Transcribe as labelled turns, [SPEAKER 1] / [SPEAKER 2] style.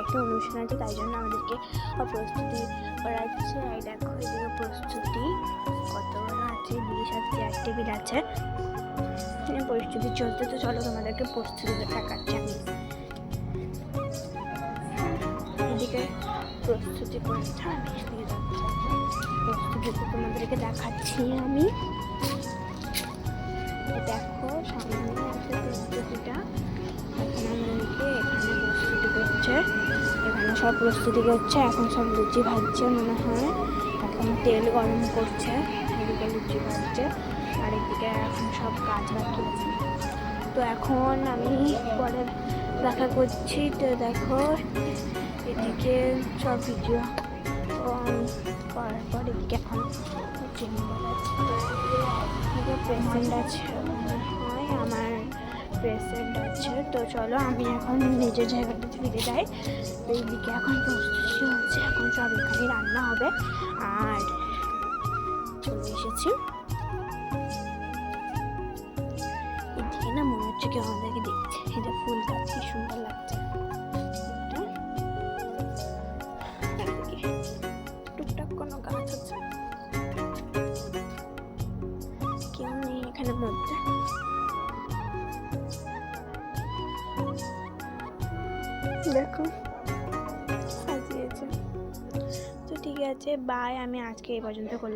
[SPEAKER 1] একটা অনুষ্ঠান আছে, তাই জন্য আমাদেরকে প্রস্তুতি করাচ্ছে। এই দেখো এদিকে প্রস্তুতি কত বড় আছে, বিয়ে সাথে চেয়ার টেবিল আছে, প্রস্তুতি চলতে। তো চলো তোমাদেরকে প্রস্তুতিটা দেখাচ্ছি আমি। এদিকে প্রস্তুতি করছে, আমি এদিকে যাচ্ছি, প্রস্তুতিটা তোমাদেরকে দেখাচ্ছি আমি। দেখো সামনে আছে প্রস্তুতিটা, এখন আমাদেরকে এখানে প্রস্তুতি করছে, এখানে সব প্রস্তুতি করছে। এখন সব লুচি ভাজছে মনে হয়, এখন তেল গরম করছে, এদিকে লুচি ভাজছে, আর এদিকে এখন সব কাজ বাকি আছে। তো এখন আমি পরে দেখা করছি। তো দেখো এদিকে সব ভিডিও করার পর এদিকে এখন চেম্বার আছে, পেশেন্ট আছে হয়, আমার পেশেন্ট আছে। তো চলো আমি এখন নিজের জায়গাতে ফিরে যাই। তো এইদিকে এখন প্রস্তুতি হচ্ছে, এখন সব এখানে রান্না হবে। আর চলে এসেছি এদিকে, না মনে হচ্ছে কেউ আমাদেরকে দেখছে। এটা ফুল গাছ, কি সুন্দর লাগছে। টুকটাক কোনো গাছ আছে, কেউ নেই এখানের মধ্যে। দেখো সাজিয়েছে। তো ঠিক আছে, বাই, আমি আজকে এই পর্যন্ত করলাম।